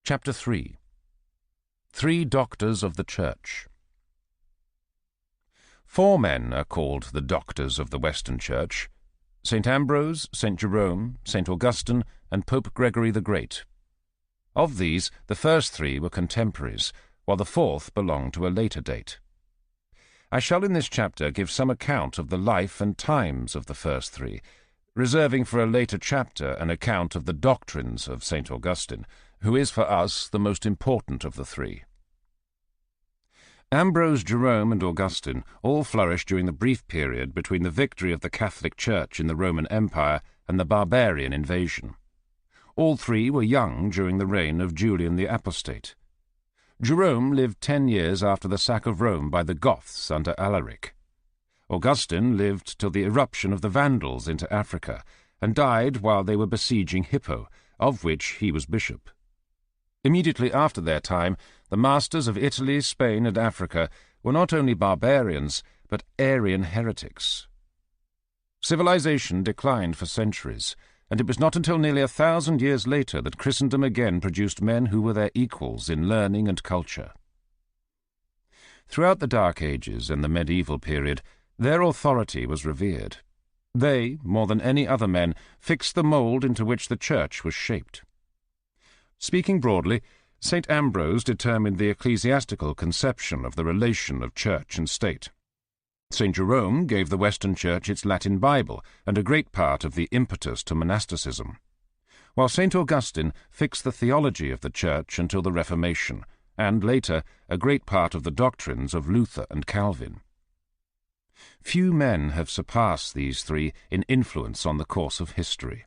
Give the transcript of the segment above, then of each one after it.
Chapter 3. 3 Doctors of the Church. 4 men are called the Doctors of the Western Church: St. Ambrose, St. Jerome, St. Augustine, and Pope Gregory the Great. Of these, the first 3 were contemporaries, while the 4th belonged to a later date. I shall in this chapter give some account of the life and times of the first 3, reserving for a later chapter an account of the doctrines of St. Augustine, who is for us the most important of the 3. Ambrose, Jerome, and Augustine all flourished during the brief period between the victory of the Catholic Church in the Roman Empire and the barbarian invasion. All 3 were young during the reign of Julian the Apostate. Jerome lived 10 years after the sack of Rome by the Goths under Alaric. Augustine lived till the eruption of the Vandals into Africa, and died while they were besieging Hippo, of which he was bishop. Immediately after their time, the masters of Italy, Spain, and Africa were not only barbarians, but Arian heretics. Civilization declined for centuries, and it was not until nearly 1,000 years later that Christendom again produced men who were their equals in learning and culture. Throughout the Dark Ages and the medieval period, their authority was revered. They, more than any other men, fixed the mould into which the Church was shaped. Speaking broadly, St. Ambrose determined the ecclesiastical conception of the relation of Church and State. St. Jerome gave the Western Church its Latin Bible and a great part of the impetus to monasticism, while St. Augustine fixed the theology of the Church until the Reformation, and later a great part of the doctrines of Luther and Calvin. Few men have surpassed these 3 in influence on the course of history.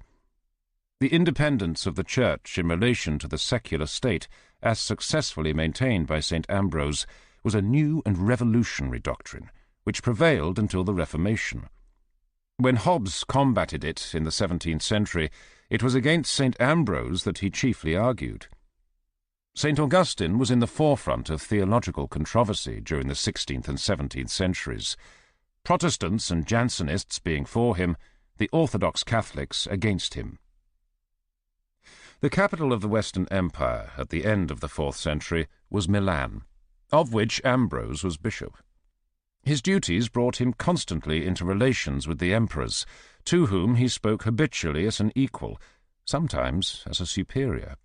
The independence of the Church in relation to the secular state, as successfully maintained by St. Ambrose, was a new and revolutionary doctrine, which prevailed until the Reformation. When Hobbes combated it in the 17th century, it was against St. Ambrose that he chiefly argued. St. Augustine was in the forefront of theological controversy during the 16th and 17th centuries, Protestants and Jansenists being for him, the Orthodox Catholics against him. The capital of the Western Empire at the end of the 4th century was Milan, of which Ambrose was bishop. His duties brought him constantly into relations with the emperors, to whom he spoke habitually as an equal, sometimes as a superior.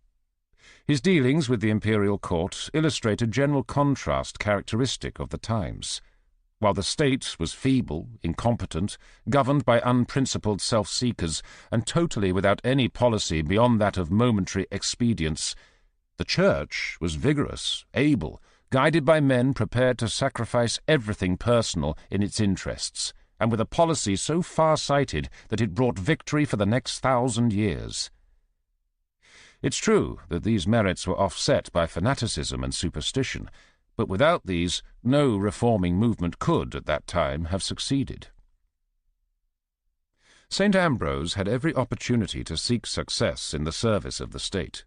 His dealings with the imperial court illustrate a general contrast characteristic of the times. While the state was feeble, incompetent, governed by unprincipled self-seekers, and totally without any policy beyond that of momentary expedience, the Church was vigorous, able, guided by men prepared to sacrifice everything personal in its interests, and with a policy so far-sighted that it brought victory for the next 1,000 years. It's true that these merits were offset by fanaticism and superstition, but without these, no reforming movement could, at that time, have succeeded. St. Ambrose had every opportunity to seek success in the service of the state.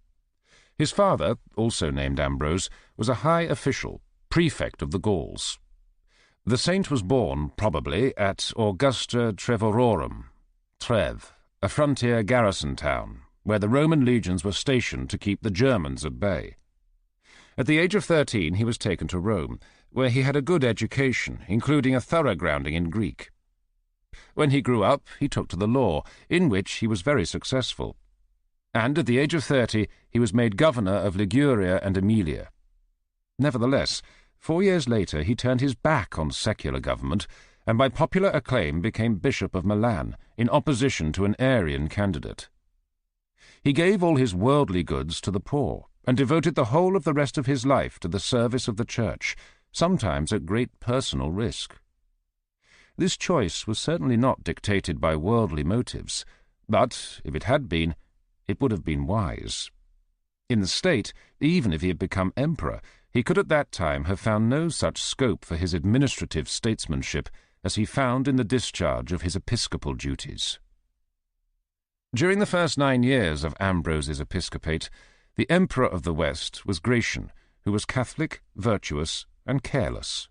His father, also named Ambrose, was a high official, prefect of the Gauls. The saint was born, probably, at Augusta Trevororum, Treves, a frontier garrison town, where the Roman legions were stationed to keep the Germans at bay. At the age of 13 he was taken to Rome, where he had a good education, including a thorough grounding in Greek. When he grew up, he took to the law, in which he was very successful, and at the age of 30 he was made governor of Liguria and Emilia. Nevertheless, 4 years later he turned his back on secular government, and by popular acclaim became Bishop of Milan, in opposition to an Arian candidate. He gave all his worldly goods to the poor, and devoted the whole of the rest of his life to the service of the Church, sometimes at great personal risk. This choice was certainly not dictated by worldly motives, but, if it had been, it would have been wise. In the state, even if he had become emperor, he could at that time have found no such scope for his administrative statesmanship as he found in the discharge of his episcopal duties. During the first 9 years of Ambrose's episcopate, the Emperor of the West was Gratian, who was Catholic, virtuous, and careless.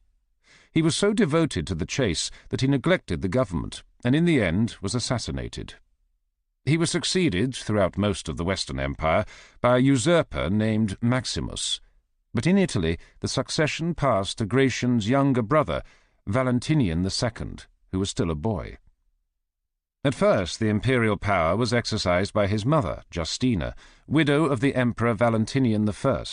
He was so devoted to the chase that he neglected the government, and in the end was assassinated. He was succeeded, throughout most of the Western Empire, by a usurper named Maximus, but in Italy the succession passed to Gratian's younger brother, Valentinian II, who was still a boy. At first the imperial power was exercised by his mother, Justina, widow of the Emperor Valentinian I,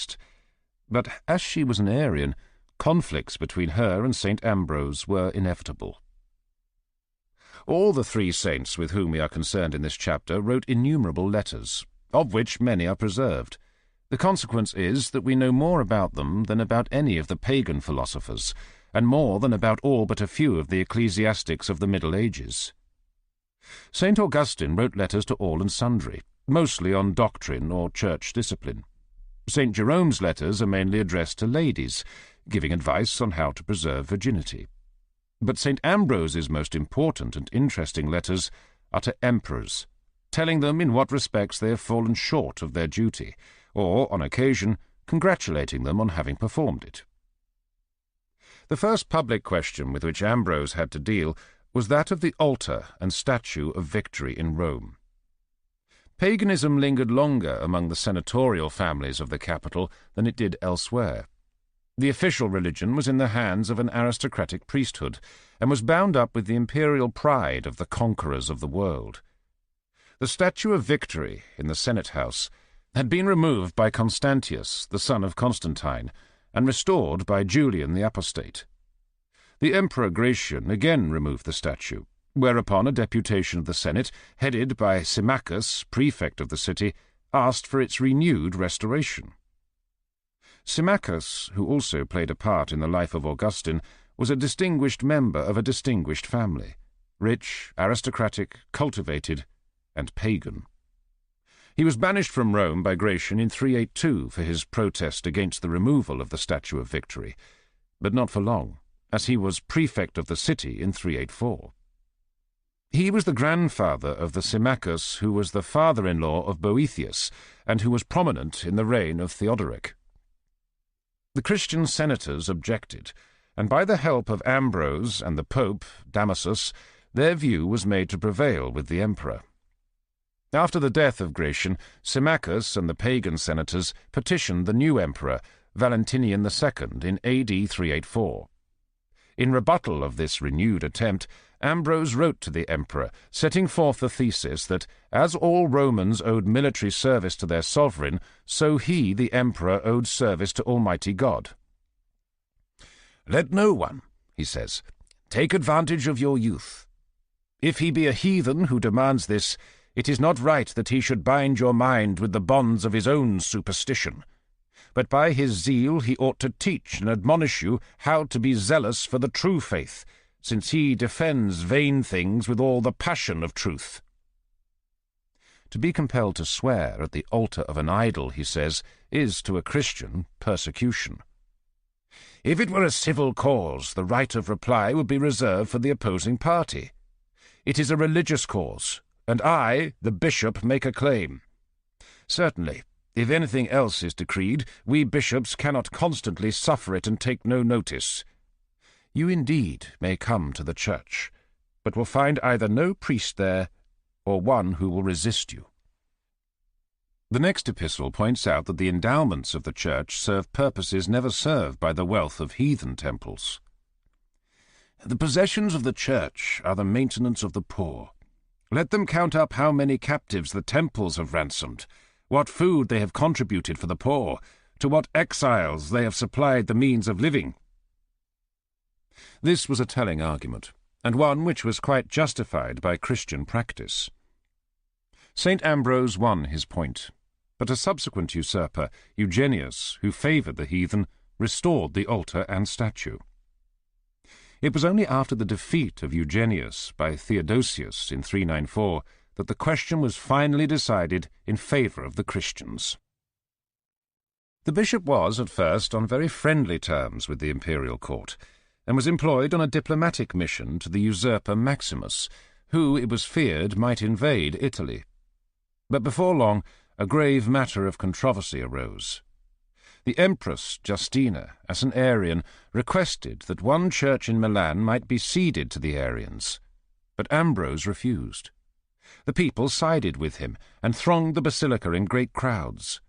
but as she was an Arian, conflicts between her and St. Ambrose were inevitable. All the three saints with whom we are concerned in this chapter wrote innumerable letters, of which many are preserved. The consequence is that we know more about them than about any of the pagan philosophers, and more than about all but a few of the ecclesiastics of the Middle Ages. St. Augustine wrote letters to all and sundry, mostly on doctrine or church discipline. St. Jerome's letters are mainly addressed to ladies, giving advice on how to preserve virginity. But St. Ambrose's most important and interesting letters are to emperors, telling them in what respects they have fallen short of their duty, or, on occasion, congratulating them on having performed it. The first public question with which Ambrose had to deal was that of the altar and statue of Victory in Rome. Paganism lingered longer among the senatorial families of the capital than it did elsewhere. The official religion was in the hands of an aristocratic priesthood, and was bound up with the imperial pride of the conquerors of the world. The statue of Victory in the Senate House had been removed by Constantius, the son of Constantine, and restored by Julian the Apostate. The Emperor Gratian again removed the statue, whereupon a deputation of the Senate, headed by Symmachus, prefect of the city, asked for its renewed restoration. Symmachus, who also played a part in the life of Augustine, was a distinguished member of a distinguished family, rich, aristocratic, cultivated, and pagan. He was banished from Rome by Gratian in 382 for his protest against the removal of the Statue of Victory, but not for long, as he was prefect of the city in 384. He was the grandfather of the Symmachus who was the father-in-law of Boethius, and who was prominent in the reign of Theodoric. The Christian senators objected, and by the help of Ambrose and the Pope, Damasus, their view was made to prevail with the emperor. After the death of Gratian, Symmachus and the pagan senators petitioned the new emperor, Valentinian II, in AD 384. In rebuttal of this renewed attempt, Ambrose wrote to the emperor, setting forth the thesis that, as all Romans owed military service to their sovereign, so he, the emperor, owed service to Almighty God. "Let no one," he says, "take advantage of your youth. If he be a heathen who demands this, it is not right that he should bind your mind with the bonds of his own superstition. But by his zeal he ought to teach and admonish you how to be zealous for the true faith, since he defends vain things with all the passion of truth." To be compelled to swear at the altar of an idol, he says, is to a Christian persecution. If it were a civil cause, the right of reply would be reserved for the opposing party. It is a religious cause, and I, the bishop, make a claim. Certainly, if anything else is decreed, we bishops cannot constantly suffer it and take no notice. You indeed may come to the church, but will find either no priest there, or one who will resist you. The next epistle points out that the endowments of the church serve purposes never served by the wealth of heathen temples. "The possessions of the church are the maintenance of the poor. Let them count up how many captives the temples have ransomed, what food they have contributed for the poor, to what exiles they have supplied the means of living." This was a telling argument, and one which was quite justified by Christian practice. St. Ambrose won his point, but a subsequent usurper, Eugenius, who favoured the heathen, restored the altar and statue. It was only after the defeat of Eugenius by Theodosius in 394 that the question was finally decided in favour of the Christians. The bishop was, at first, on very friendly terms with the imperial court, and was employed on a diplomatic mission to the usurper Maximus, who, it was feared, might invade Italy. But before long, a grave matter of controversy arose. The Empress Justina, as an Arian, requested that one church in Milan might be ceded to the Arians, but Ambrose refused. The people sided with him and thronged the basilica in great crowds.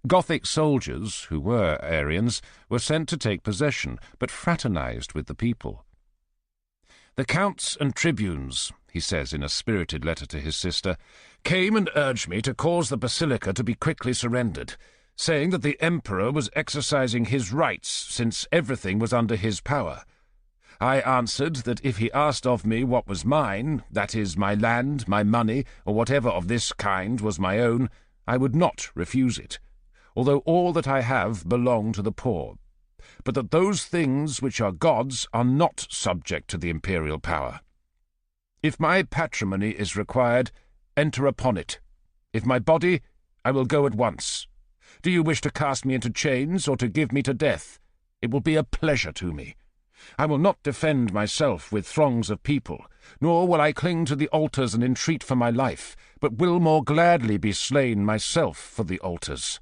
Gothic soldiers, who were Arians, were sent to take possession, but fraternized with the people. "The counts and tribunes," he says in a spirited letter to his sister, "came and urged me to cause the basilica to be quickly surrendered, saying that the emperor was exercising his rights, since everything was under his power. I answered that if he asked of me what was mine, that is, my land, my money, or whatever of this kind was my own, I would not refuse it, although all that I have belong to the poor, but that those things which are God's are not subject to the imperial power. If my patrimony is required, enter upon it. If my body, I will go at once. Do you wish to cast me into chains or to give me to death? It will be a pleasure to me. I will not defend myself with throngs of people, nor will I cling to the altars and entreat for my life, but will more gladly be slain myself for the altars."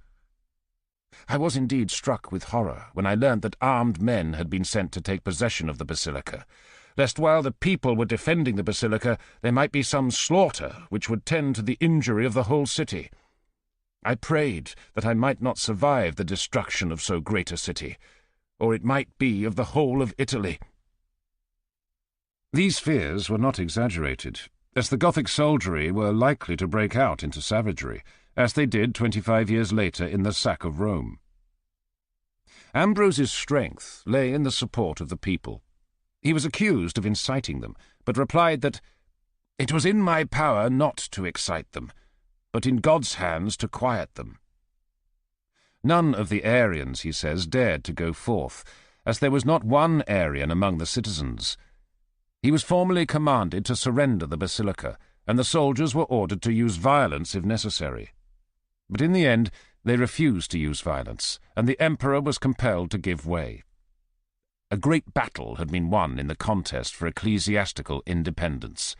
I was indeed struck with horror when I learned that armed men had been sent to take possession of the basilica, lest while the people were defending the basilica there might be some slaughter which would tend to the injury of the whole city. I prayed that I might not survive the destruction of so great a city, or it might be of the whole of Italy. These fears were not exaggerated, as the Gothic soldiery were likely to break out into savagery, as they did 25 years later in the sack of Rome. Ambrose's strength lay in the support of the people. He was accused of inciting them, but replied that it was in my power not to excite them, but in God's hands to quiet them. None of the Arians, he says, dared to go forth, as there was not one Arian among the citizens. He was formally commanded to surrender the basilica, and the soldiers were ordered to use violence if necessary. But in the end they refused to use violence, and the emperor was compelled to give way. A great battle had been won in the contest for ecclesiastical independence.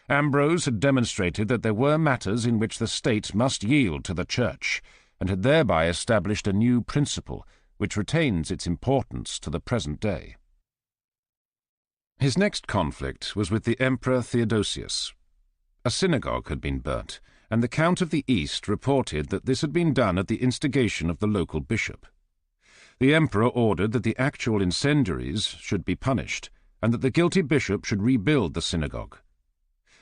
Ambrose had demonstrated that there were matters in which the state must yield to the church, and had thereby established a new principle which retains its importance to the present day. His next conflict was with the Emperor Theodosius. A synagogue had been burnt, and the Count of the East reported that this had been done at the instigation of the local bishop. The emperor ordered that the actual incendiaries should be punished, and that the guilty bishop should rebuild the synagogue.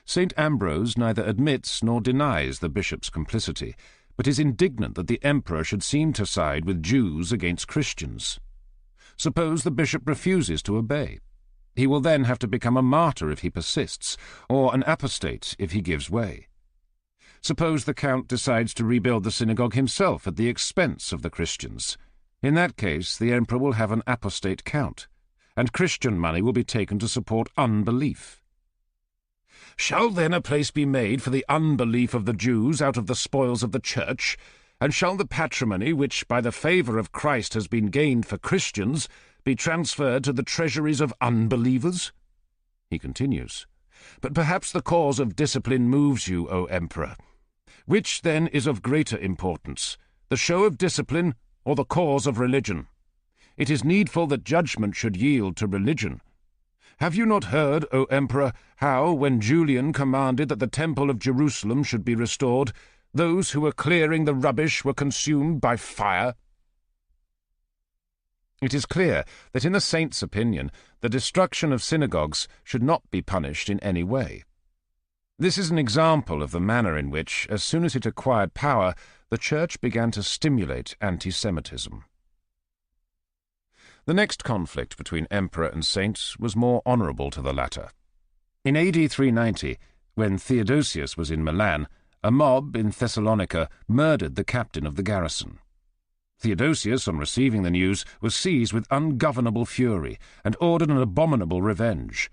St. Ambrose neither admits nor denies the bishop's complicity, but is indignant that the emperor should seem to side with Jews against Christians. Suppose the bishop refuses to obey. He will then have to become a martyr if he persists, or an apostate if he gives way. Suppose the count decides to rebuild the synagogue himself at the expense of the Christians. In that case, the emperor will have an apostate count, and Christian money will be taken to support unbelief. Shall then a place be made for the unbelief of the Jews out of the spoils of the church, and shall the patrimony which by the favour of Christ has been gained for Christians be transferred to the treasuries of unbelievers? He continues, But perhaps the cause of discipline moves you, O Emperor. Which then is of greater importance, the show of discipline or the cause of religion? It is needful that judgment should yield to religion. Have you not heard, O Emperor, how, when Julian commanded that the temple of Jerusalem should be restored, those who were clearing the rubbish were consumed by fire? It is clear that in the saint's opinion, the destruction of synagogues should not be punished in any way. This is an example of the manner in which, as soon as it acquired power, the Church began to stimulate anti-Semitism. The next conflict between emperor and saint was more honourable to the latter. In AD 390, when Theodosius was in Milan, a mob in Thessalonica murdered the captain of the garrison. Theodosius, on receiving the news, was seized with ungovernable fury and ordered an abominable revenge.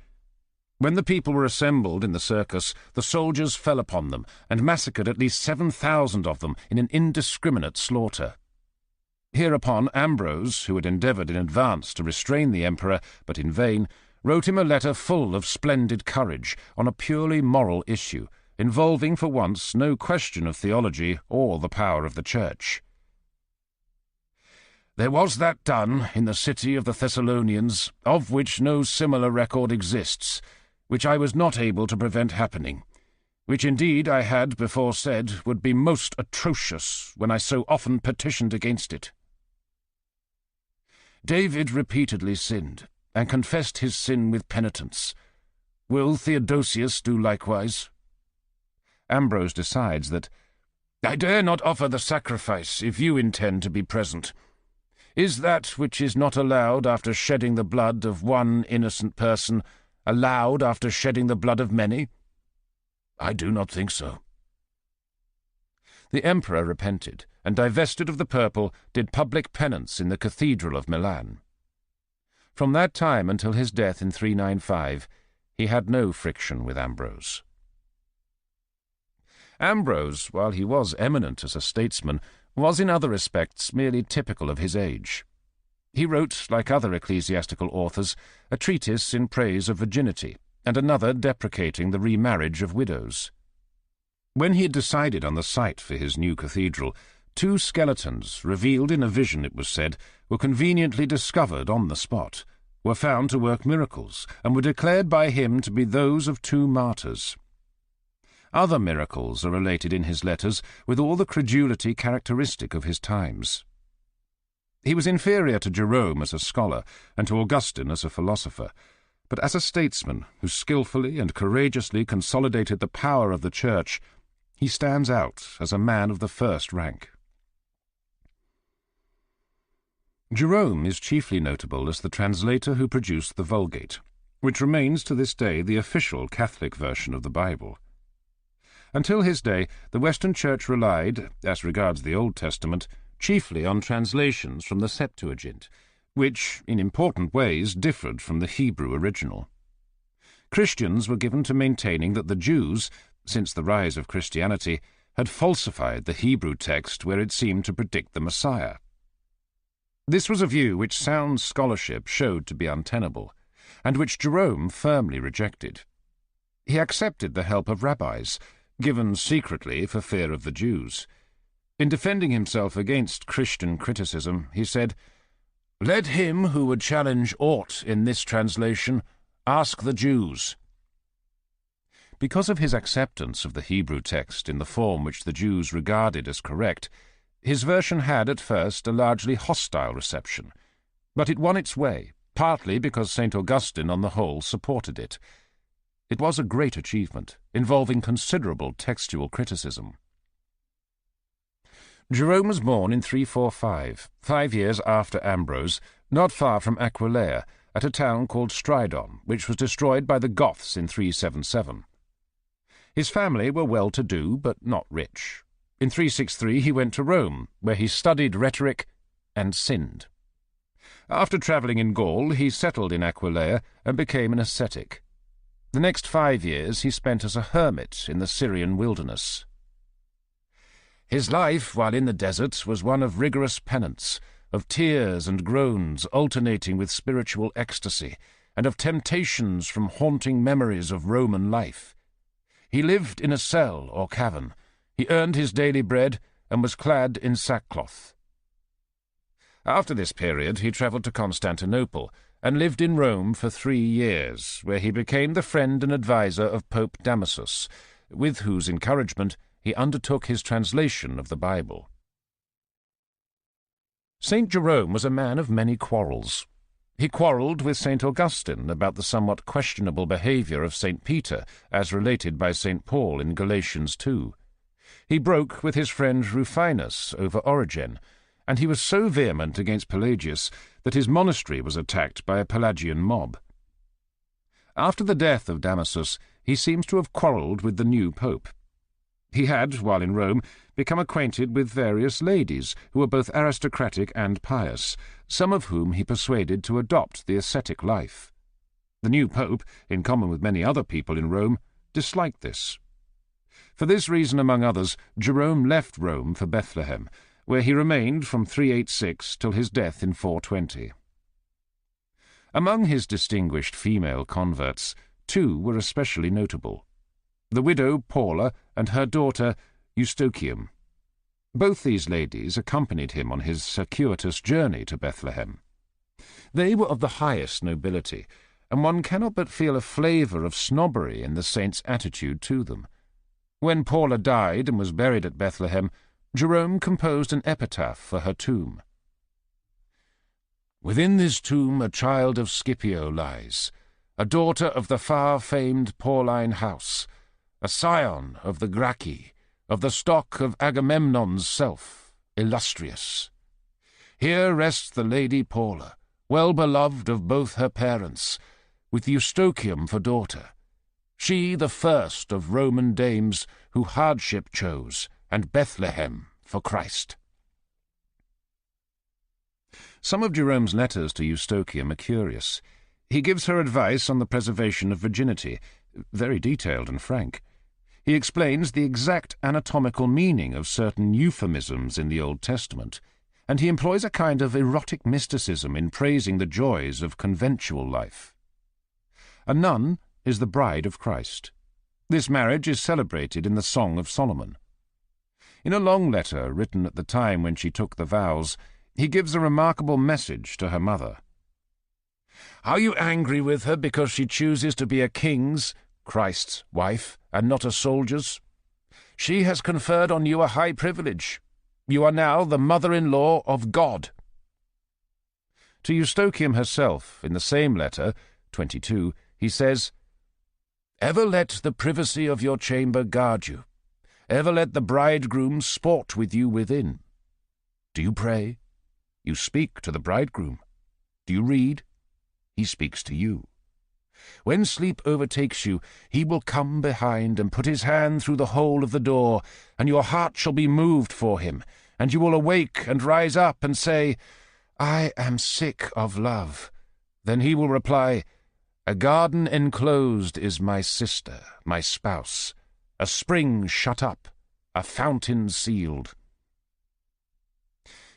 When the people were assembled in the circus, the soldiers fell upon them and massacred at least 7,000 of them in an indiscriminate slaughter. Hereupon Ambrose, who had endeavoured in advance to restrain the emperor, but in vain, wrote him a letter full of splendid courage on a purely moral issue, involving for once no question of theology or the power of the Church. There was that done in the city of the Thessalonians, of which no similar record exists, which I was not able to prevent happening. which indeed I had before said would be most atrocious when I so often petitioned against it. David repeatedly sinned, and confessed his sin with penitence. Will Theodosius do likewise? Ambrose decides that, I dare not offer the sacrifice if you intend to be present. Is that which is not allowed after shedding the blood of one innocent person allowed after shedding the blood of many? I do not think so. The emperor repented, and divested of the purple, did public penance in the cathedral of Milan. From that time until his death in 395, he had no friction with Ambrose. Ambrose, while he was eminent as a statesman, was in other respects merely typical of his age. He wrote, like other ecclesiastical authors, a treatise in praise of virginity, and another deprecating the remarriage of widows. When he had decided on the site for his new cathedral, 2 skeletons, revealed in a vision, it was said, were conveniently discovered on the spot, were found to work miracles, and were declared by him to be those of 2 martyrs. Other miracles are related in his letters with all the credulity characteristic of his times. He was inferior to Jerome as a scholar and to Augustine as a philosopher, but as a statesman who skilfully and courageously consolidated the power of the Church, he stands out as a man of the first rank. Jerome is chiefly notable as the translator who produced the Vulgate, which remains to this day the official Catholic version of the Bible. Until his day, the Western Church relied, as regards the Old Testament, chiefly on translations from the Septuagint, which, in important ways, differed from the Hebrew original. Christians were given to maintaining that the Jews, since the rise of Christianity, had falsified the Hebrew text where it seemed to predict the Messiah. This was a view which sound scholarship showed to be untenable, and which Jerome firmly rejected. He accepted the help of rabbis, given secretly for fear of the Jews. In defending himself against Christian criticism, he said, "Let him who would challenge aught in this translation ask the Jews." Because of his acceptance of the Hebrew text in the form which the Jews regarded as correct, his version had at first a largely hostile reception, but it won its way, partly because St. Augustine on the whole supported it. It was a great achievement, involving considerable textual criticism. Jerome was born in 345, 5 years after Ambrose, not far from Aquileia, at a town called Stridon, which was destroyed by the Goths in 377. His family were well-to-do, but not rich. In 363 he went to Rome, where he studied rhetoric and sinned. After travelling in Gaul, he settled in Aquileia and became an ascetic. The next 5 years he spent as a hermit in the Syrian wilderness. His life, while in the desert, was one of rigorous penance, of tears and groans alternating with spiritual ecstasy, and of temptations from haunting memories of Roman life. He lived in a cell or cavern. He earned his daily bread and was clad in sackcloth. After this period he travelled to Constantinople, and lived in Rome for 3 years, where he became the friend and adviser of Pope Damasus, with whose encouragement he undertook his translation of the Bible. St. Jerome was a man of many quarrels. He quarrelled with St. Augustine about the somewhat questionable behaviour of St. Peter, as related by St. Paul in Galatians 2. He broke with his friend Rufinus over Origen, and he was so vehement against Pelagius that his monastery was attacked by a Pelagian mob. After the death of Damasus, he seems to have quarrelled with the new pope. He had, while in Rome, become acquainted with various ladies who were both aristocratic and pious, some of whom he persuaded to adopt the ascetic life. The new pope, in common with many other people in Rome, disliked this. For this reason, among others, Jerome left Rome for Bethlehem, where he remained from 386 till his death in 420. Among his distinguished female converts, 2 were especially notable: the widow Paula and her daughter Eustochium. Both these ladies accompanied him on his circuitous journey to Bethlehem. They were of the highest nobility, and one cannot but feel a flavour of snobbery in the saint's attitude to them. When Paula died and was buried at Bethlehem, Jerome composed an epitaph for her tomb. "Within this tomb a child of Scipio lies, a daughter of the far-famed Pauline house, a scion of the Gracchi, of the stock of Agamemnon's self, illustrious. Here rests the Lady Paula, well beloved of both her parents, with Eustochium for daughter. She the first of Roman dames who hardship chose, and Bethlehem for Christ." Some of Jerome's letters to Eustochium are curious. He gives her advice on the preservation of virginity, very detailed and frank. He explains the exact anatomical meaning of certain euphemisms in the Old Testament, and he employs a kind of erotic mysticism in praising the joys of conventual life. A nun is the bride of Christ. This marriage is celebrated in the Song of Solomon. In a long letter written at the time when she took the vows, he gives a remarkable message to her mother. "Are you angry with her because she chooses to be a king's, Christ's, wife, and not a soldier's? She has conferred on you a high privilege. You are now the mother-in-law of God." To Eustochium herself, in the same letter, 22, he says, "Ever let the privacy of your chamber guard you. Ever let the bridegroom sport with you within. Do you pray? You speak to the bridegroom. Do you read? He speaks to you. When sleep overtakes you, he will come behind and put his hand through the hole of the door, and your heart shall be moved for him, and you will awake and rise up and say, 'I am sick of love.' Then he will reply, 'A garden enclosed is my sister, my spouse, a spring shut up, a fountain sealed.'"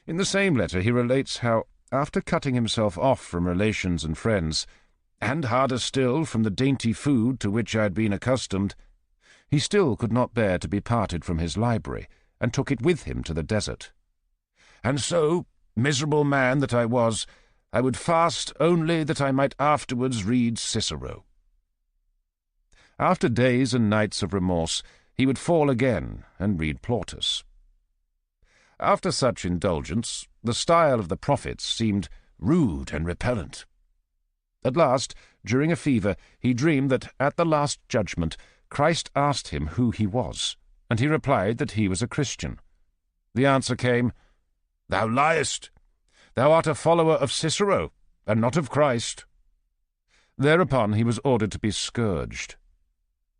In the same letter he relates how, after cutting himself off from relations and friends, and harder still from the dainty food to which I had been accustomed, he still could not bear to be parted from his library, and took it with him to the desert. "And so, miserable man that I was, I would fast only that I might afterwards read Cicero." After days and nights of remorse, he would fall again and read Plautus. After such indulgence, the style of the prophets seemed rude and repellent. At last, during a fever, he dreamed that at the last judgment Christ asked him who he was, and he replied that he was a Christian. The answer came, "Thou liest! Thou art a follower of Cicero, and not of Christ." Thereupon he was ordered to be scourged.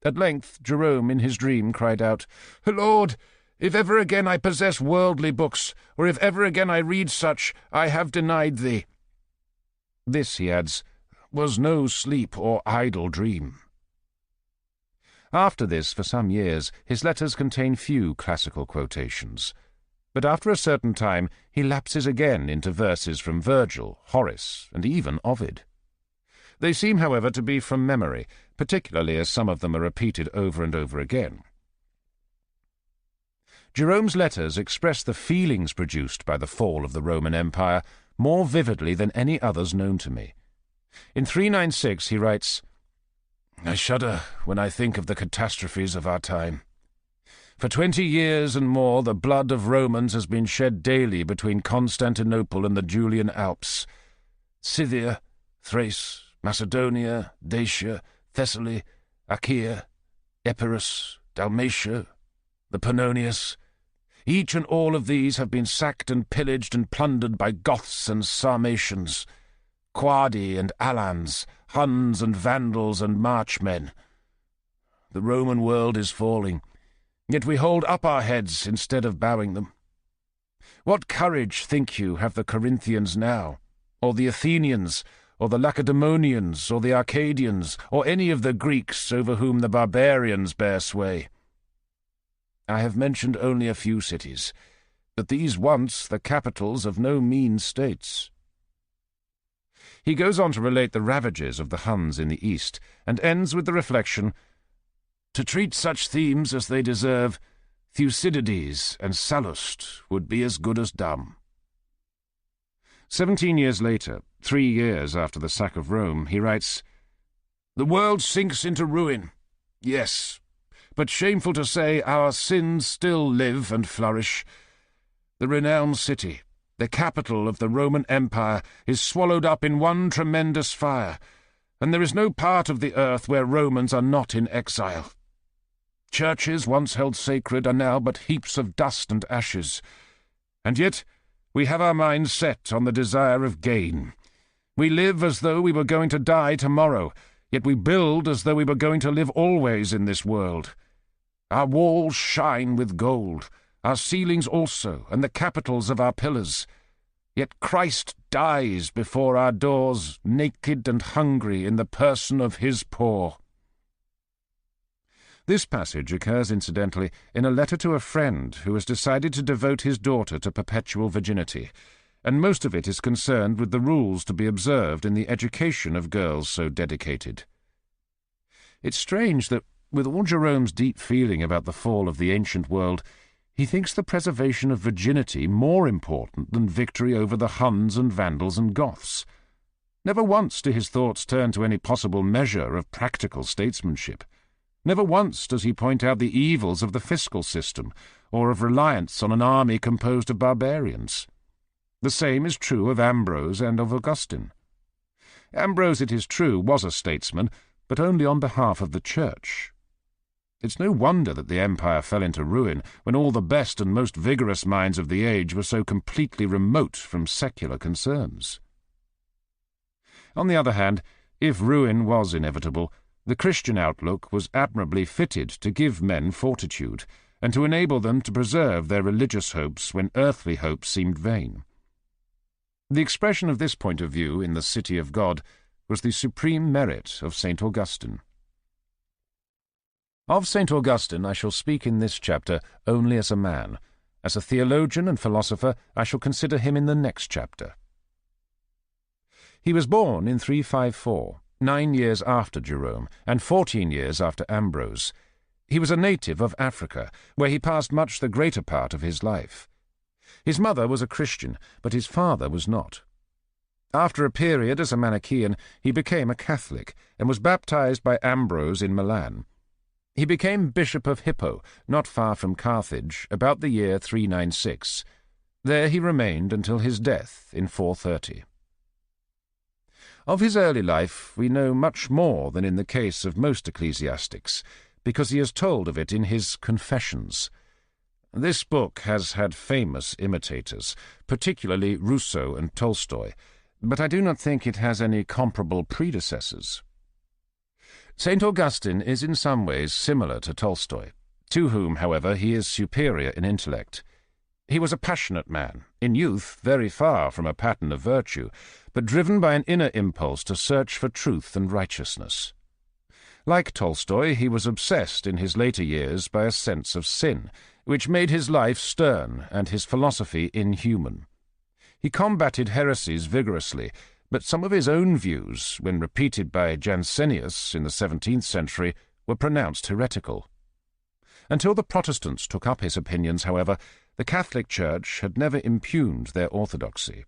At length Jerome in his dream cried out, "Lord, if ever again I possess worldly books, or if ever again I read such, I have denied thee." This, he adds, was no sleep or idle dream. After this, for some years, his letters contain few classical quotations. But after a certain time he lapses again into verses from Virgil, Horace, and even Ovid. They seem, however, to be from memory, particularly as some of them are repeated over and over again. Jerome's letters express the feelings produced by the fall of the Roman Empire more vividly than any others known to me. In 396 he writes, "I shudder when I think of the catastrophes of our time. For 20 years and more the blood of Romans has been shed daily between Constantinople and the Julian Alps. Scythia, Thrace, Macedonia, Dacia, Thessaly, Achaia, Epirus, Dalmatia, the Pannonius. Each and all of these have been sacked and pillaged and plundered by Goths and Sarmatians, Quadi and Alans, Huns and Vandals and Marchmen. The Roman world is falling, yet we hold up our heads instead of bowing them. What courage, think you, have the Corinthians now, or the Athenians, or the Lacedaemonians, or the Arcadians, or any of the Greeks over whom the barbarians bear sway? I have mentioned only a few cities, but these once the capitals of no mean states." He goes on to relate the ravages of the Huns in the east, and ends with the reflection, "To treat such themes as they deserve, Thucydides and Sallust would be as good as dumb." 17 years later, 3 years after the sack of Rome, he writes, "The world sinks into ruin. Yes, but shameful to say our sins still live and flourish. The renowned city, the capital of the Roman Empire, is swallowed up in one tremendous fire, and there is no part of the earth where Romans are not in exile. Churches once held sacred are now but heaps of dust and ashes, and yet we have our minds set on the desire of gain. We live as though we were going to die tomorrow, yet we build as though we were going to live always in this world. Our walls shine with gold, our ceilings also, and the capitals of our pillars. Yet Christ dies before our doors, naked and hungry in the person of his poor. This passage occurs incidentally in a letter to a friend who has decided to devote his daughter to perpetual virginity, and most of it is concerned with the rules to be observed in the education of girls so dedicated. It's strange that, with all Jerome's deep feeling about the fall of the ancient world, he thinks the preservation of virginity more important than victory over the Huns and Vandals and Goths. Never once do his thoughts turn to any possible measure of practical statesmanship. Never once does he point out the evils of the fiscal system, or of reliance on an army composed of barbarians. The same is true of Ambrose and of Augustine. Ambrose, it is true, was a statesman, but only on behalf of the Church. It's no wonder that the empire fell into ruin when all the best and most vigorous minds of the age were so completely remote from secular concerns. On the other hand, if ruin was inevitable, the Christian outlook was admirably fitted to give men fortitude, and to enable them to preserve their religious hopes when earthly hopes seemed vain. The expression of this point of view in the City of God was the supreme merit of St. Augustine. Of St. Augustine I shall speak in this chapter only as a man. As a theologian and philosopher I shall consider him in the next chapter. He was born in 354, 9 years after Jerome, and 14 years after Ambrose. He was a native of Africa, where he passed much the greater part of his life. His mother was a Christian, but his father was not. After a period as a Manichaean, he became a Catholic, and was baptized by Ambrose in Milan. He became Bishop of Hippo, not far from Carthage, about the year 396. There he remained until his death in 430. Of his early life we know much more than in the case of most ecclesiastics, because he is told of it in his Confessions. This book has had famous imitators, particularly Rousseau and Tolstoy, but I do not think it has any comparable predecessors. St. Augustine is in some ways similar to Tolstoy, to whom, however, he is superior in intellect. He was a passionate man, in youth very far from a pattern of virtue, but driven by an inner impulse to search for truth and righteousness. Like Tolstoy, he was obsessed in his later years by a sense of sin, which made his life stern and his philosophy inhuman. He combated heresies vigorously, but some of his own views, when repeated by Jansenius in the 17th century, were pronounced heretical. Until the Protestants took up his opinions, however, the Catholic Church had never impugned their orthodoxy.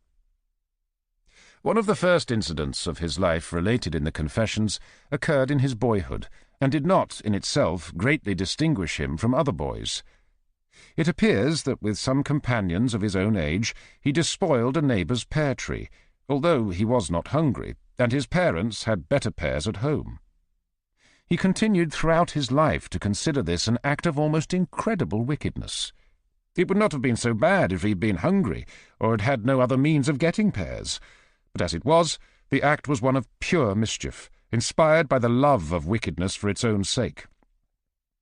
One of the first incidents of his life related in the Confessions occurred in his boyhood, and did not, in itself, greatly distinguish him from other boys. It appears that with some companions of his own age he despoiled a neighbour's pear tree, although he was not hungry, and his parents had better pears at home. He continued throughout his life to consider this an act of almost incredible wickedness. It would not have been so bad if he had been hungry, or had had no other means of getting pears. But as it was, the act was one of pure mischief, inspired by the love of wickedness for its own sake.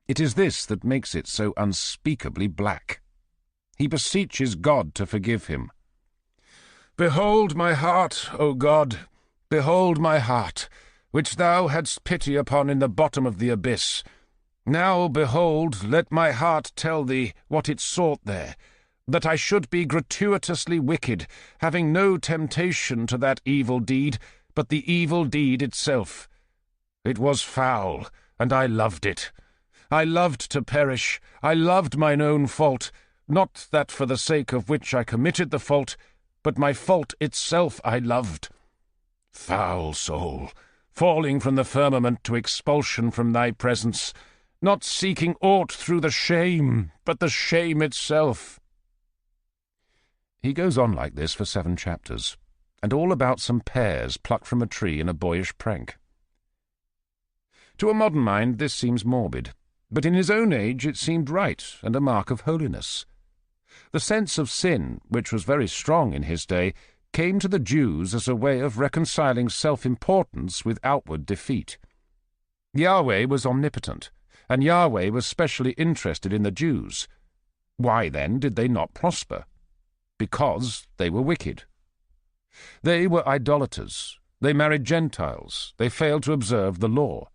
It is this that makes it so unspeakably black. He beseeches God to forgive him. "Behold my heart, O God, behold my heart, which thou hadst pity upon in the bottom of the abyss. Now, behold, let my heart tell thee what it sought there, that I should be gratuitously wicked, having no temptation to that evil deed, but the evil deed itself. It was foul, and I loved it. I loved to perish, I loved mine own fault, not that for the sake of which I committed the fault, but my fault itself I loved. Foul soul, falling from the firmament to expulsion from thy presence, not seeking aught through the shame, but the shame itself." He goes on like this for 7 chapters, and all about some pears plucked from a tree in a boyish prank. To a modern mind this seems morbid, but in his own age it seemed right and a mark of holiness. The sense of sin, which was very strong in his day, came to the Jews as a way of reconciling self-importance with outward defeat. Yahweh was omnipotent, and Yahweh was specially interested in the Jews. Why, then, did they not prosper? Because they were wicked. They were idolaters. They married Gentiles. They failed to observe the law.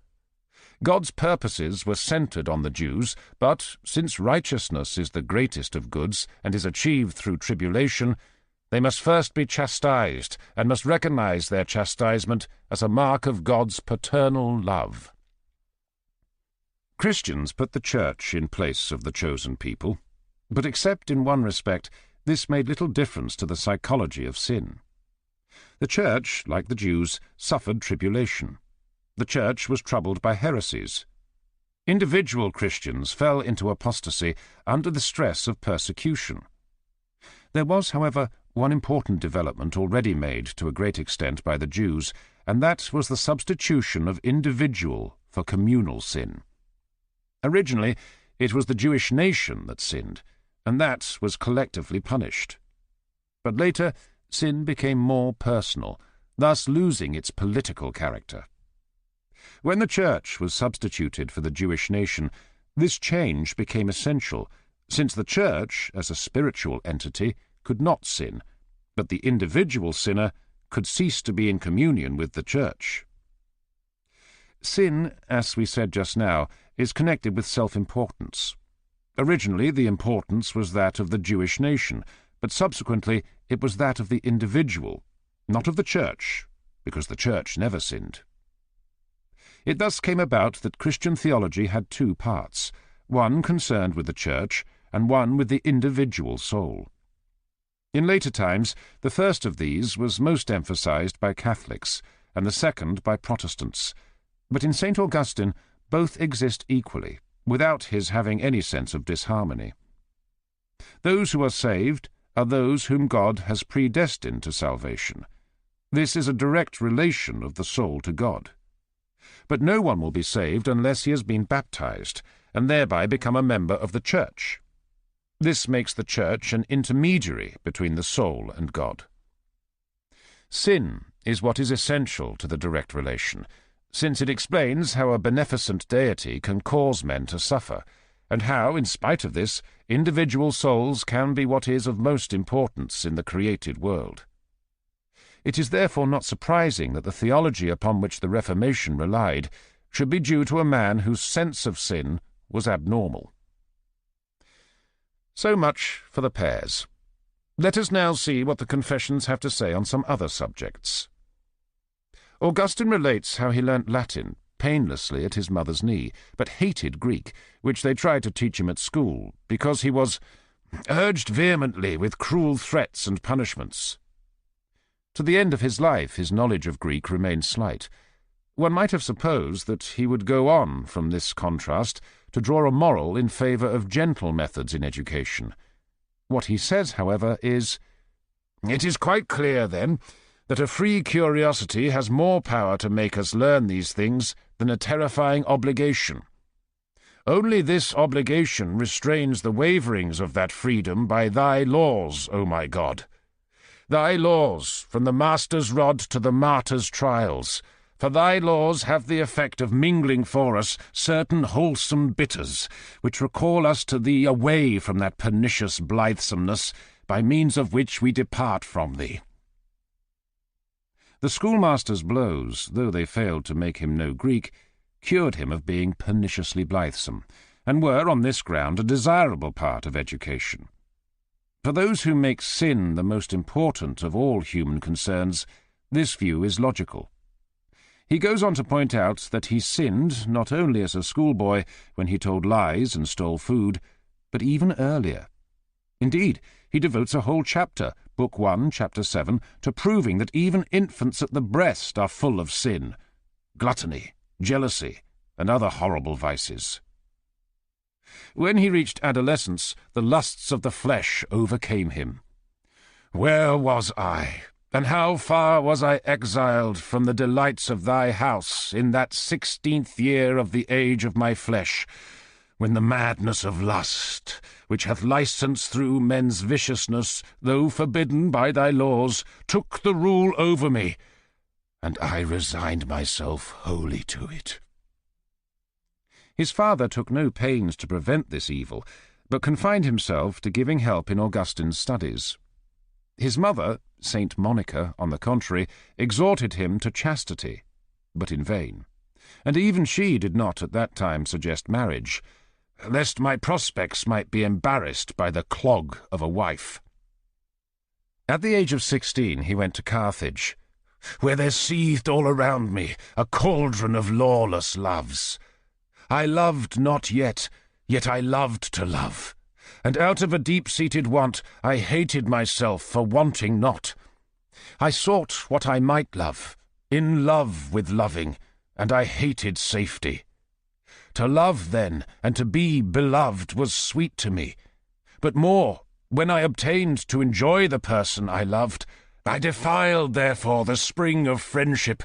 God's purposes were centered on the Jews, but since righteousness is the greatest of goods and is achieved through tribulation, they must first be chastised and must recognize their chastisement as a mark of God's paternal love. Christians put the church in place of the chosen people, but except in one respect, this made little difference to the psychology of sin. The church, like the Jews, suffered tribulation. The church was troubled by heresies. Individual Christians fell into apostasy under the stress of persecution. There was, however, one important development already made to a great extent by the Jews, and that was the substitution of individual for communal sin. Originally, it was the Jewish nation that sinned, and that was collectively punished. But later, sin became more personal, thus losing its political character. When the church was substituted for the Jewish nation, this change became essential, since the church, as a spiritual entity, could not sin, but the individual sinner could cease to be in communion with the church. Sin, as we said just now, is connected with self-importance. Originally, the importance was that of the Jewish nation, but subsequently it was that of the individual, not of the church, because the church never sinned. It thus came about that Christian theology had 2 parts, one concerned with the church and one with the individual soul. In later times, the first of these was most emphasized by Catholics, and the second by Protestants. But in St. Augustine, both exist equally, without his having any sense of disharmony. Those who are saved are those whom God has predestined to salvation. This is a direct relation of the soul to God. But no one will be saved unless he has been baptized, and thereby become a member of the church. This makes the church an intermediary between the soul and God. Sin is what is essential to the direct relation, since it explains how a beneficent deity can cause men to suffer, and how, in spite of this, individual souls can be what is of most importance in the created world. It is therefore not surprising that the theology upon which the Reformation relied should be due to a man whose sense of sin was abnormal. So much for the pears. Let us now see what the Confessions have to say on some other subjects. Augustine relates how he learnt Latin painlessly at his mother's knee, but hated Greek, which they tried to teach him at school, because he was urged vehemently with cruel threats and punishments. To the end of his life his knowledge of Greek remained slight. One might have supposed that he would go on from this contrast to draw a moral in favour of gentle methods in education. What he says, however, is, "It is quite clear, then, that a free curiosity has more power to make us learn these things than a terrifying obligation. Only this obligation restrains the waverings of that freedom by thy laws, O my God. Thy laws, from the master's rod to the martyr's trials, for thy laws have the effect of mingling for us certain wholesome bitters, which recall us to thee away from that pernicious blithesomeness, by means of which we depart from thee." The schoolmaster's blows, though they failed to make him know Greek, cured him of being perniciously blithesome, and were, on this ground, a desirable part of education. For those who make sin the most important of all human concerns, this view is logical. He goes on to point out that he sinned not only as a schoolboy when he told lies and stole food, but even earlier. Indeed, he devotes a whole chapter, Book 1, Chapter 7, to proving that even infants at the breast are full of sin, gluttony, jealousy, and other horrible vices. When he reached adolescence, the lusts of the flesh overcame him. Where was I, and how far was I exiled from the delights of thy house in that 16th year of the age of my flesh, when the madness of lust, which hath licence through men's viciousness, though forbidden by thy laws, took the rule over me, and I resigned myself wholly to it. His father took no pains to prevent this evil, but confined himself to giving help in Augustine's studies. His mother, Saint Monica, on the contrary, exhorted him to chastity, but in vain, and even she did not at that time suggest marriage, lest my prospects might be embarrassed by the clog of a wife. At the age of 16 he went to Carthage, where there seethed all around me a cauldron of lawless loves. I loved not yet I loved to love, and out of a deep-seated want I hated myself for wanting not. I sought what I might love, in love with loving, and I hated safety. To love, then, and to be beloved was sweet to me, but more, when I obtained to enjoy the person I loved, I defiled, therefore, the spring of friendship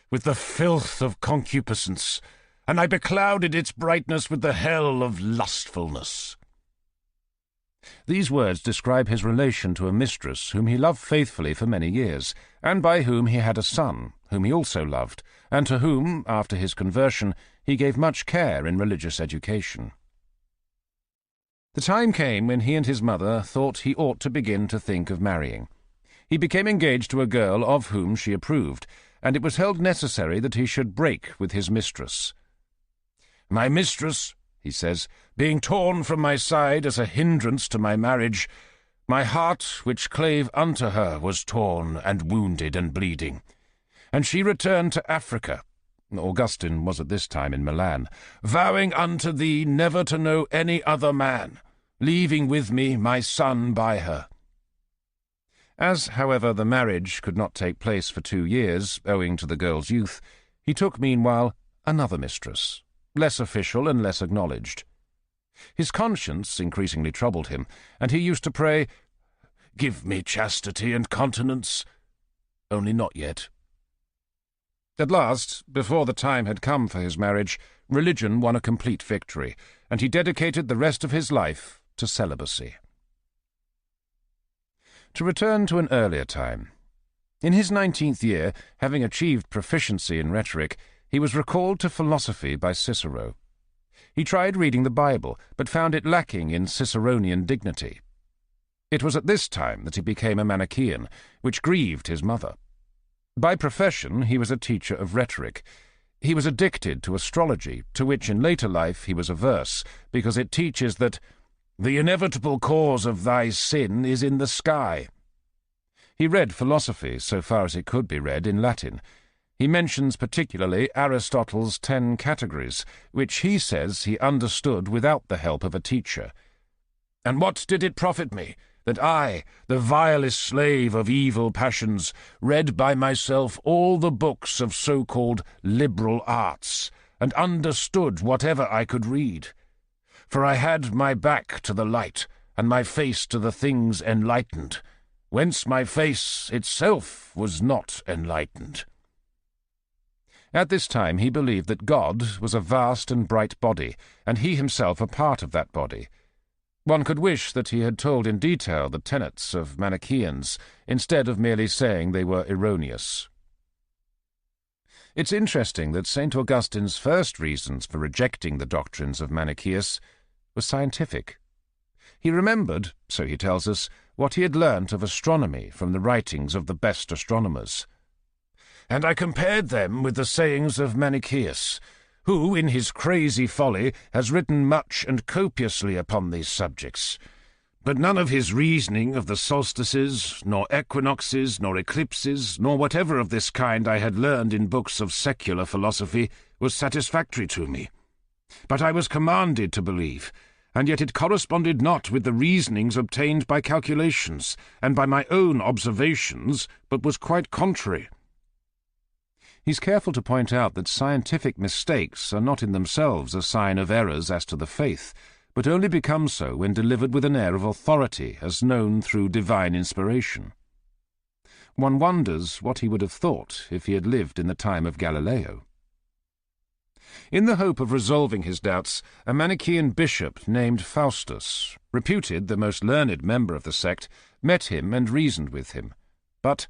with the filth of concupiscence, and I beclouded its brightness with the hell of lustfulness. These words describe his relation to a mistress whom he loved faithfully for many years, and by whom he had a son, whom he also loved, and to whom, after his conversion, he gave much care in religious education. The time came when he and his mother thought he ought to begin to think of marrying. He became engaged to a girl of whom she approved, and it was held necessary that he should break with his mistress. My mistress, he says, being torn from my side as a hindrance to my marriage, my heart which clave unto her was torn and wounded and bleeding. And she returned to Africa, Augustine was at this time in Milan, vowing unto thee never to know any other man, leaving with me my son by her. As, however, the marriage could not take place for 2 years, owing to the girl's youth, he took meanwhile another mistress, less official and less acknowledged. His conscience increasingly troubled him, and he used to pray, "Give me chastity and continence," only not yet. At last, before the time had come for his marriage, religion won a complete victory, and he dedicated the rest of his life to celibacy. To return to an earlier time. In his 19th year, having achieved proficiency in rhetoric, he was recalled to philosophy by Cicero. He tried reading the Bible, but found it lacking in Ciceronian dignity. It was at this time that he became a Manichaean, which grieved his mother. By profession, he was a teacher of rhetoric. He was addicted to astrology, to which in later life he was averse, because it teaches that the inevitable cause of thy sin is in the sky. He read philosophy, so far as it could be read, in Latin. He mentions particularly Aristotle's 10 categories, which he says he understood without the help of a teacher. And what did it profit me, that I, the vilest slave of evil passions, read by myself all the books of so-called liberal arts, and understood whatever I could read? For I had my back to the light, and my face to the things enlightened, whence my face itself was not enlightened. At this time he believed that God was a vast and bright body, and he himself a part of that body. One could wish that he had told in detail the tenets of Manichaeans, instead of merely saying they were erroneous. It's interesting that St. Augustine's first reasons for rejecting the doctrines of Manichaeus were scientific. He remembered, so he tells us, what he had learnt of astronomy from the writings of the best astronomers. And I compared them with the sayings of Manichaeus, who, in his crazy folly, has written much and copiously upon these subjects. But none of his reasoning of the solstices, nor equinoxes, nor eclipses, nor whatever of this kind I had learned in books of secular philosophy, was satisfactory to me. But I was commanded to believe, and yet it corresponded not with the reasonings obtained by calculations, and by my own observations, but was quite contrary. He's careful to point out that scientific mistakes are not in themselves a sign of errors as to the faith, but only become so when delivered with an air of authority as known through divine inspiration. One wonders what he would have thought if he had lived in the time of Galileo. In the hope of resolving his doubts, a Manichaean bishop named Faustus, reputed the most learned member of the sect, met him and reasoned with him. But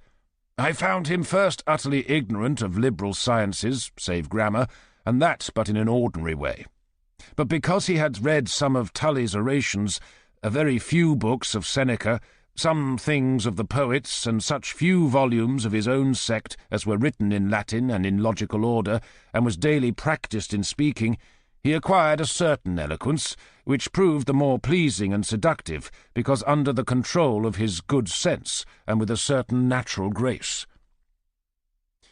I found him first utterly ignorant of liberal sciences, save grammar, and that but in an ordinary way. But because he had read some of Tully's orations, a very few books of Seneca, some things of the poets, and such few volumes of his own sect as were written in Latin and in logical order, and was daily practised in speaking, he acquired a certain eloquence, which proved the more pleasing and seductive, because under the control of his good sense, and with a certain natural grace.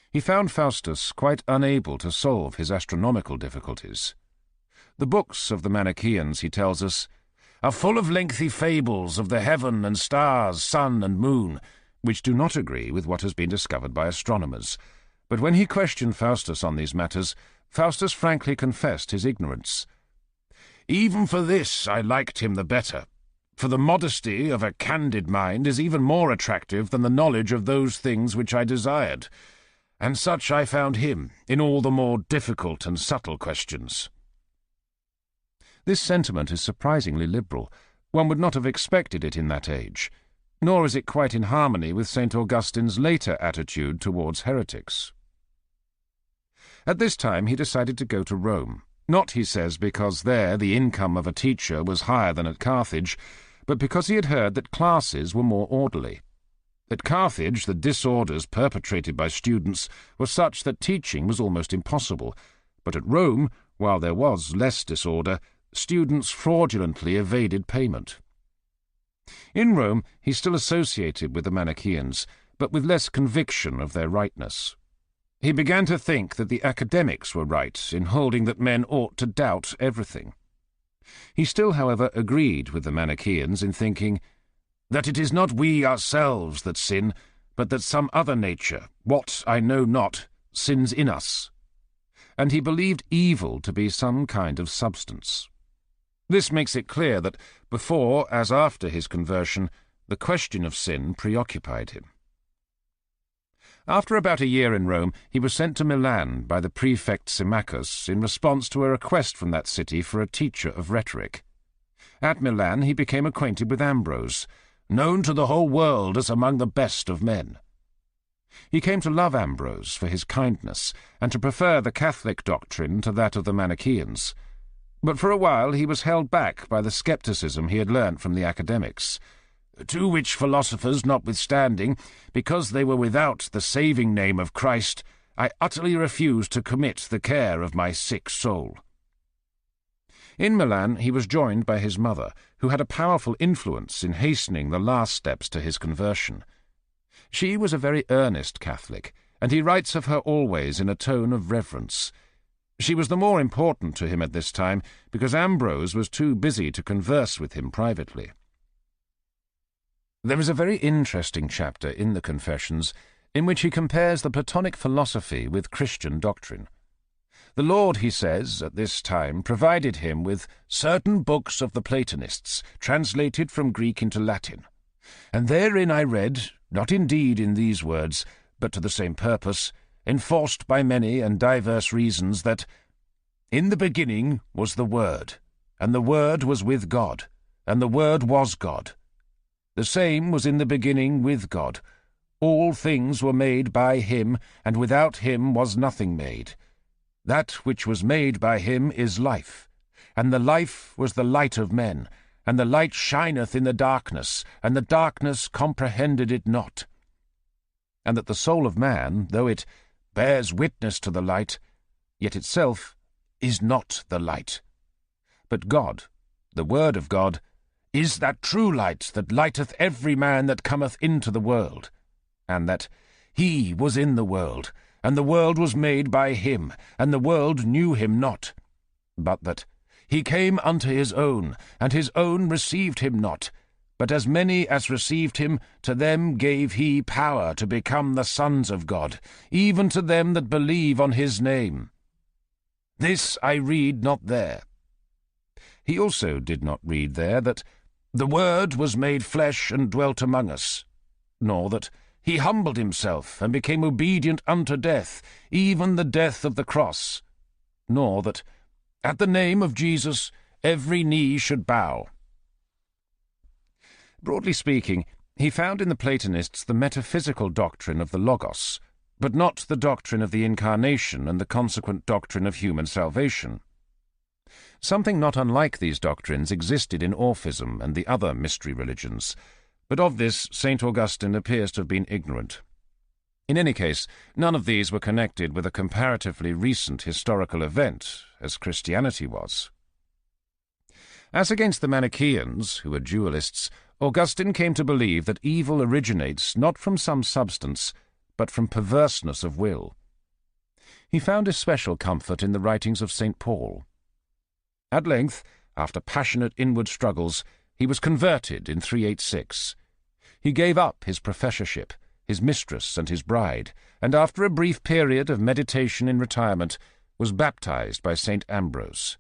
He found Faustus quite unable to solve his astronomical difficulties. The books of the Manichaeans, he tells us, are full of lengthy fables of the heaven and stars, sun and moon, which do not agree with what has been discovered by astronomers. But when he questioned Faustus on these matters, Faustus frankly confessed his ignorance. Even for this I liked him the better, for the modesty of a candid mind is even more attractive than the knowledge of those things which I desired, and such I found him in all the more difficult and subtle questions. This sentiment is surprisingly liberal. One would not have expected it in that age, nor is it quite in harmony with St. Augustine's later attitude towards heretics. At this time he decided to go to Rome, not, he says, because there the income of a teacher was higher than at Carthage, but because he had heard that classes were more orderly. At Carthage the disorders perpetrated by students were such that teaching was almost impossible, but at Rome, while there was less disorder, students fraudulently evaded payment. In Rome he still associated with the Manichaeans, but with less conviction of their rightness. He began to think that the academics were right in holding that men ought to doubt everything. He still, however, agreed with the Manichaeans in thinking that it is not we ourselves that sin, but that some other nature, what I know not, sins in us. And he believed evil to be some kind of substance. This makes it clear that before as after his conversion, the question of sin preoccupied him. After about a year in Rome, he was sent to Milan by the prefect Symmachus in response to a request from that city for a teacher of rhetoric. At Milan he became acquainted with Ambrose, known to the whole world as among the best of men. He came to love Ambrose for his kindness, and to prefer the Catholic doctrine to that of the Manichaeans. But for a while he was held back by the scepticism he had learnt from the academics, to which philosophers notwithstanding, because they were without the saving name of Christ, I utterly refused to commit the care of my sick soul. In Milan he was joined by his mother, who had a powerful influence in hastening the last steps to his conversion. She was a very earnest Catholic, and he writes of her always in a tone of reverence. She was the more important to him at this time because Ambrose was too busy to converse with him privately. There is a very interesting chapter in the Confessions in which he compares the Platonic philosophy with Christian doctrine. The Lord, he says, at this time provided him with certain books of the Platonists, translated from Greek into Latin. And therein I read, not indeed in these words, but to the same purpose, enforced by many and diverse reasons, that in the beginning was the Word, and the Word was with God, and the Word was God. The same was in the beginning with God. All things were made by him, and without him was nothing made. That which was made by him is life, and the life was the light of men, and the light shineth in the darkness, and the darkness comprehended it not. And that the soul of man, though it bears witness to the light, yet itself is not the light. But God, the Word of God, is that true light that lighteth every man that cometh into the world, and that he was in the world, and the world was made by him, and the world knew him not, but that he came unto his own, and his own received him not. But as many as received him, to them gave he power to become the sons of God, even to them that believe on his name. This I read not there. he also did not read there that the Word was made flesh and dwelt among us, nor that he humbled himself and became obedient unto death, even the death of the cross, nor that at the name of Jesus every knee should bow. Broadly speaking, he found in the Platonists the metaphysical doctrine of the Logos, but not the doctrine of the Incarnation and the consequent doctrine of human salvation. Something not unlike these doctrines existed in Orphism and the other mystery religions, but of this St. Augustine appears to have been ignorant. In any case, none of these were connected with a comparatively recent historical event, as Christianity was. As against the Manichaeans, who were dualists, Augustine came to believe that evil originates not from some substance, but from perverseness of will. He found especial comfort in the writings of St. Paul. At length, after passionate inward struggles, he was converted in 386. He gave up his professorship, his mistress and his bride, and after a brief period of meditation in retirement, was baptized by St. Ambrose.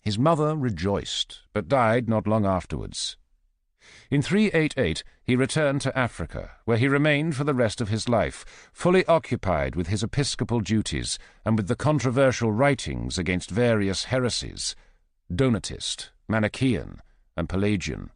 His mother rejoiced, but died not long afterwards. In 388 he returned to Africa, where he remained for the rest of his life, fully occupied with his episcopal duties and with the controversial writings against various heresies, Donatist, Manichaean, and Pelagian.